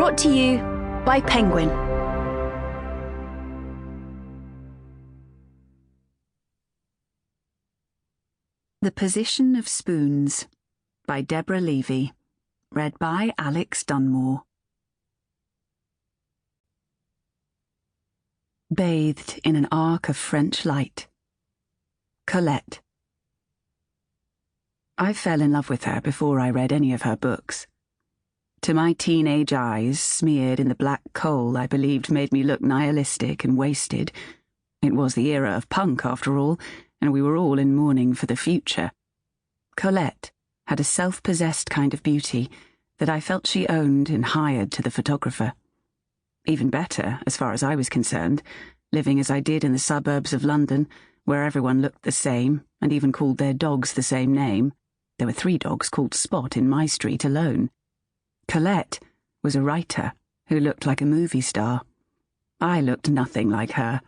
Brought to you by Penguin. The Position of Spoons by Deborah Levy. Read by Alex Dunmore. Bathed in an arc of French light. Colette. I fell in love with her before I read any of her books. To my teenage eyes, smeared in the black coal I believed made me look nihilistic and wasted. It was the era of punk, after all, and we were all in mourning for the future. Colette had a self-possessed kind of beauty that I felt she owned and hired to the photographer. Even better, as far as I was concerned, living as I did in the suburbs of London, where everyone looked the same and even called their dogs the same name. There were 3 dogs called Spot in my street alone. Colette was a writer who looked like a movie star. I looked nothing like her.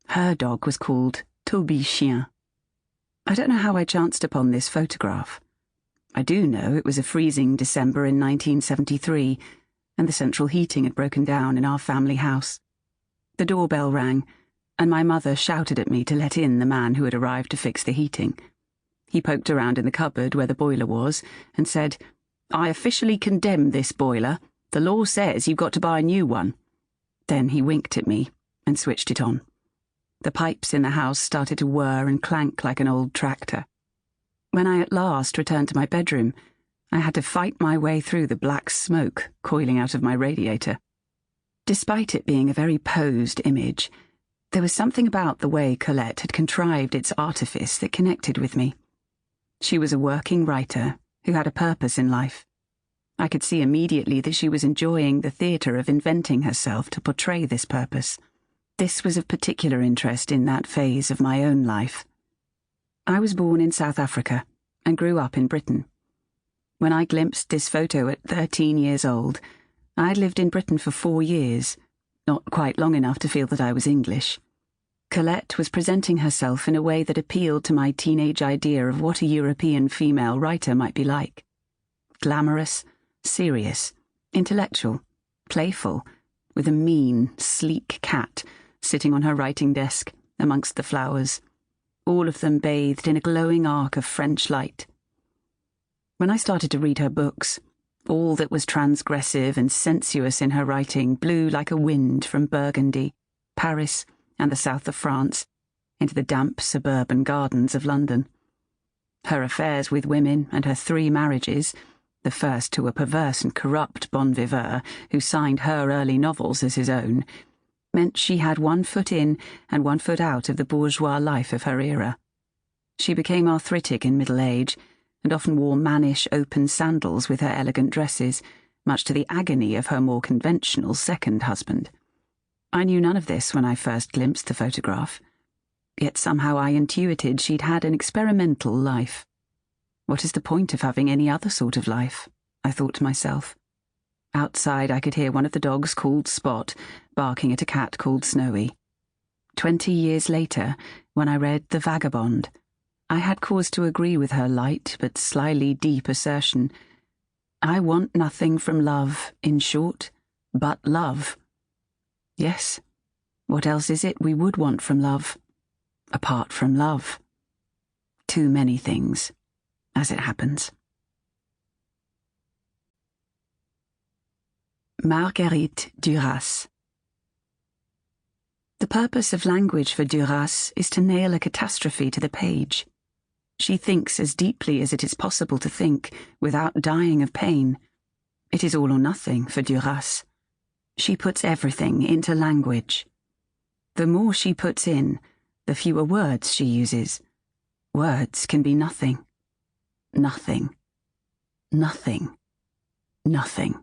Her dog was called Toby Chien. I don't know how I chanced upon this photograph. I do know it was a freezing December in 1973, and the central heating had broken down in our family house. The doorbell rang, and my mother shouted at me to let in the man who had arrived to fix the heating. He poked around in the cupboard where the boiler was and said, "I officially condemn this boiler. The law says you've got to buy a new one." Then he winked at me and switched it on. The pipes in the house started to whir and clank like an old tractor. When I at last returned to my bedroom, I had to fight my way through the black smoke coiling out of my radiator. Despite it being a very posed image, there was something about the way Colette had contrived its artifice that connected with me. She was a working writer who had a purpose in life. I could see immediately that she was enjoying the theatre of inventing herself to portray this purpose. This was of particular interest in that phase of my own life. I was born in South Africa and grew up in Britain. When I glimpsed this photo at 13 years old, I had lived in Britain for 4 years, not quite long enough to feel that I was English. Colette was presenting herself in a way that appealed to my teenage idea of what a European female writer might be like. Glamorous, serious, intellectual, playful, with a mean, sleek cat sitting on her writing desk amongst the flowers, all of them bathed in a glowing arc of French light. When I started to read her books, all that was transgressive and sensuous in her writing blew like a wind from Burgundy, Paris, and the south of France, into the damp suburban gardens of London. Her affairs with women and her 3 marriages, the first to a perverse and corrupt bon viveur who signed her early novels as his own, meant she had 1 foot in and 1 foot out of the bourgeois life of her era. She became arthritic in middle age, and often wore mannish open sandals with her elegant dresses, much to the agony of her more conventional second husband. I knew none of this when I first glimpsed the photograph, yet somehow I intuited she'd had an experimental life. What is the point of having any other sort of life? I thought to myself. Outside I could hear one of the dogs called Spot barking at a cat called Snowy. 20 years later, when I read The Vagabond, I had cause to agree with her light but slyly deep assertion. I want nothing from love, in short, but love. Yes, what else is it we would want from love, apart from love? Too many things, as it happens. Marguerite Duras. The purpose of language for Duras is to nail a catastrophe to the page. She thinks as deeply as it is possible to think, without dying of pain. It is all or nothing for Duras. She puts everything into language. The more she puts in, the fewer words she uses. Words can be nothing. Nothing. Nothing. Nothing.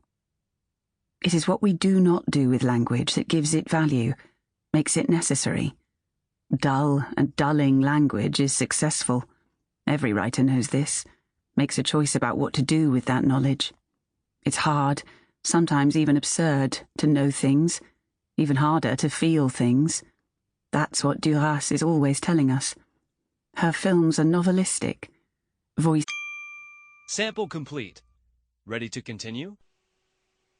It is what we do not do with language that gives it value, makes it necessary. Dull and dulling language is successful. Every writer knows this, makes a choice about what to do with that knowledge. It's hard, sometimes even absurd, to know things, even harder to feel things. That's what Duras is always telling us. Her films are novelistic. Voice. Sample complete. Ready to continue?